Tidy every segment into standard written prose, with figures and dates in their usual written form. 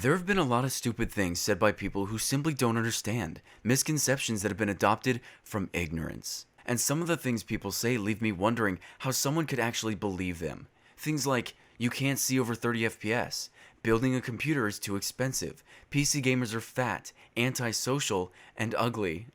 There have been a lot of stupid things said by people who simply don't understand, misconceptions that have been adopted from ignorance. And some of the things people say leave me wondering how someone could actually believe them. Things like, you can't see over 30 FPS, building a computer is too expensive, PC gamers are fat, antisocial, and ugly.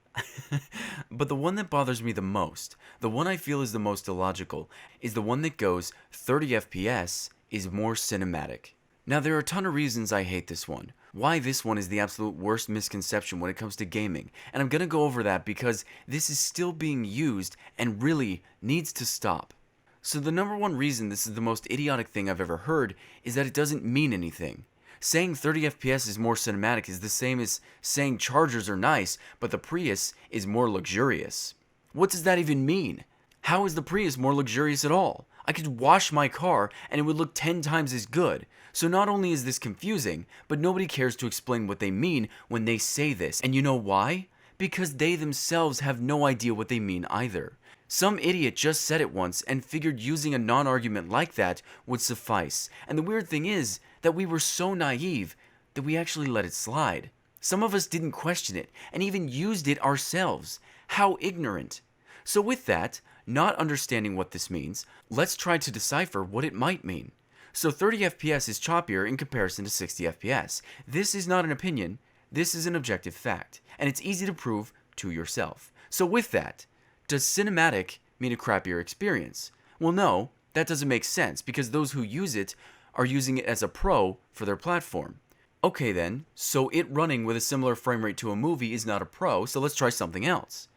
But the one that bothers me the most, the one I feel is the most illogical, is the one that goes 30 FPS is more cinematic. Now, there are a ton of reasons I hate this one. Why this one is the absolute worst misconception when it comes to gaming. And I'm gonna go over that because this is still being used and really needs to stop. So the number one reason this is the most idiotic thing I've ever heard is that it doesn't mean anything. Saying 30 FPS is more cinematic is the same as saying Chargers are nice, but the Prius is more luxurious. What does that even mean? How is the Prius more luxurious at all? I could wash my car and it would look 10 times as good. So not only is this confusing, but nobody cares to explain what they mean when they say this. And you know why? Because they themselves have no idea what they mean either. Some idiot just said it once and figured using a non-argument like that would suffice. And the weird thing is that we were so naive that we actually let it slide. Some of us didn't question it and even used it ourselves. How ignorant. So with that, not understanding what this means, let's try to decipher what it might mean. So 30 FPS is choppier in comparison to 60 FPS. This is not an opinion, this is an objective fact, and it's easy to prove to yourself. So with that, does cinematic mean a crappier experience? Well, no, that doesn't make sense because those who use it are using it as a pro for their platform. Okay then, so it running with a similar frame rate to a movie is not a pro, so let's try something else.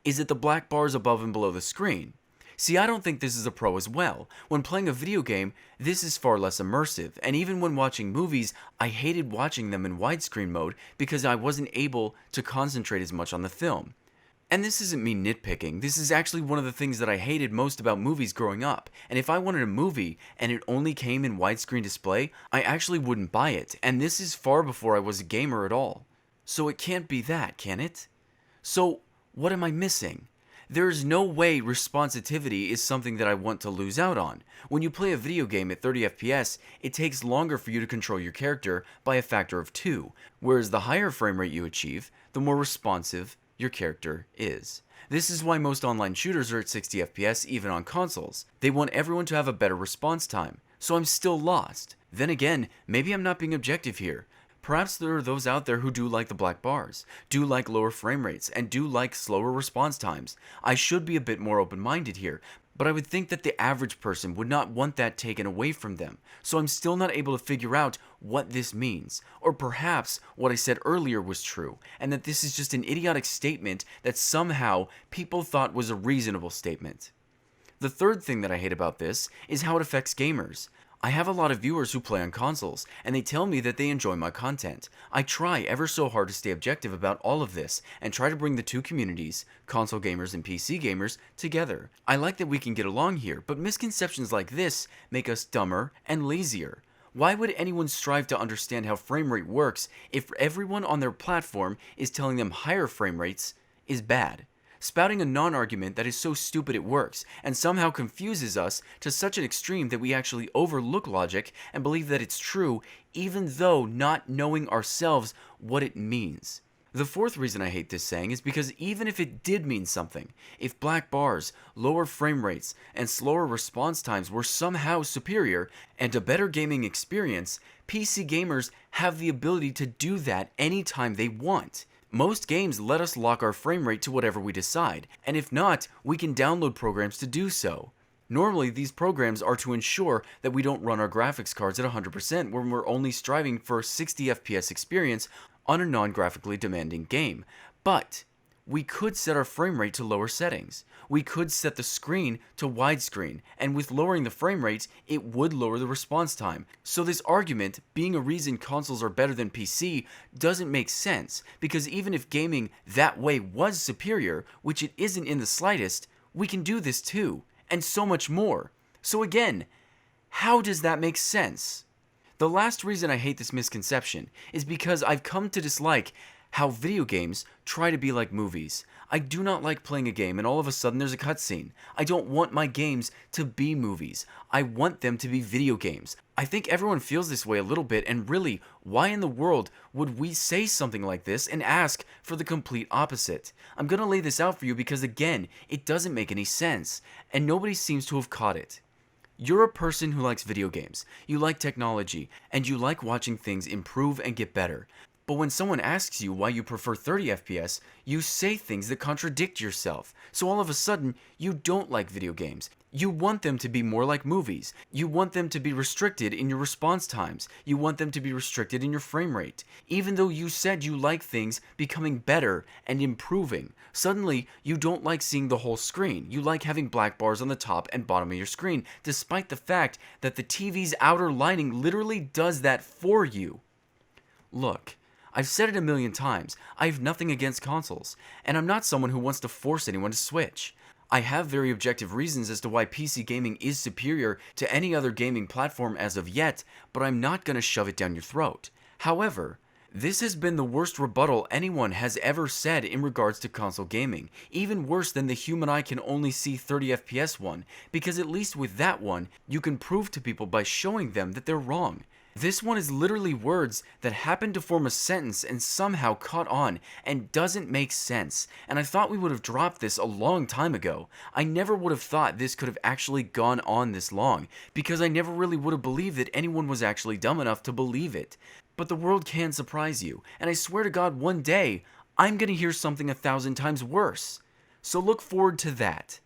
Is it the black bars above and below the screen? See, I don't think this is a pro as well. When playing a video game, this is far less immersive, and even when watching movies, I hated watching them in widescreen mode because I wasn't able to concentrate as much on the film. And this isn't me nitpicking, this is actually one of the things that I hated most about movies growing up, and if I wanted a movie and it only came in widescreen display, I actually wouldn't buy it, and this is far before I was a gamer at all. So it can't be that, can it? So, what am I missing? There's no way responsivity is something that I want to lose out on. When you play a video game at 30 FPS, it takes longer for you to control your character by a factor of 2, whereas the higher frame rate you achieve, the more responsive your character is. This is why most online shooters are at 60 FPS even on consoles. They want everyone to have a better response time, so I'm still lost. Then again, maybe I'm not being objective here. Perhaps there are those out there who do like the black bars, do like lower frame rates, and do like slower response times. I should be a bit more open-minded here, but I would think that the average person would not want that taken away from them, so I'm still not able to figure out what this means. Or perhaps what I said earlier was true, and that this is just an idiotic statement that somehow people thought was a reasonable statement. The third thing that I hate about this is how it affects gamers. I have a lot of viewers who play on consoles, and they tell me that they enjoy my content. I try ever so hard to stay objective about all of this, and try to bring the two communities, console gamers and PC gamers, together. I like that we can get along here, but misconceptions like this make us dumber and lazier. Why would anyone strive to understand how frame rate works if everyone on their platform is telling them higher frame rates is bad? Spouting a non-argument that is so stupid it works, and somehow confuses us to such an extreme that we actually overlook logic and believe that it's true, even though not knowing ourselves what it means. The fourth reason I hate this saying is because even if it did mean something, if black bars, lower frame rates, and slower response times were somehow superior and a better gaming experience, PC gamers have the ability to do that anytime they want. Most games let us lock our frame rate to whatever we decide, and if not, we can download programs to do so. Normally, these programs are to ensure that we don't run our graphics cards at 100% when we're only striving for a 60 FPS experience on a non-graphically demanding game. But we could set our frame rate to lower settings. We could set the screen to widescreen, and with lowering the frame rate, it would lower the response time. So this argument, being a reason consoles are better than PC, doesn't make sense, because even if gaming that way was superior, which it isn't in the slightest, we can do this too, and so much more. So again, how does that make sense? The last reason I hate this misconception is because I've come to dislike how video games try to be like movies. I do not like playing a game and all of a sudden there's a cutscene. I don't want my games to be movies. I want them to be video games. I think everyone feels this way a little bit, and really, why in the world would we say something like this and ask for the complete opposite? I'm gonna lay this out for you because, again, it doesn't make any sense, and nobody seems to have caught it. You're a person who likes video games, you like technology, and you like watching things improve and get better. But when someone asks you why you prefer 30 FPS, you say things that contradict yourself. So all of a sudden, you don't like video games. You want them to be more like movies. You want them to be restricted in your response times. You want them to be restricted in your frame rate. Even though you said you like things becoming better and improving, suddenly you don't like seeing the whole screen. You like having black bars on the top and bottom of your screen, despite the fact that the TV's outer lining literally does that for you. Look, I've said it a million times, I have nothing against consoles, and I'm not someone who wants to force anyone to switch. I have very objective reasons as to why PC gaming is superior to any other gaming platform as of yet, but I'm not going to shove it down your throat. However, this has been the worst rebuttal anyone has ever said in regards to console gaming, even worse than the human eye can only see 30 FPS one, because at least with that one, you can prove to people by showing them that they're wrong. This one is literally words that happen to form a sentence and somehow caught on and doesn't make sense, and I thought we would have dropped this a long time ago. I never would have thought this could have actually gone on this long, because I never really would have believed that anyone was actually dumb enough to believe it. But the world can surprise you, and I swear to God one day, I'm gonna hear something 1,000 times worse. So look forward to that.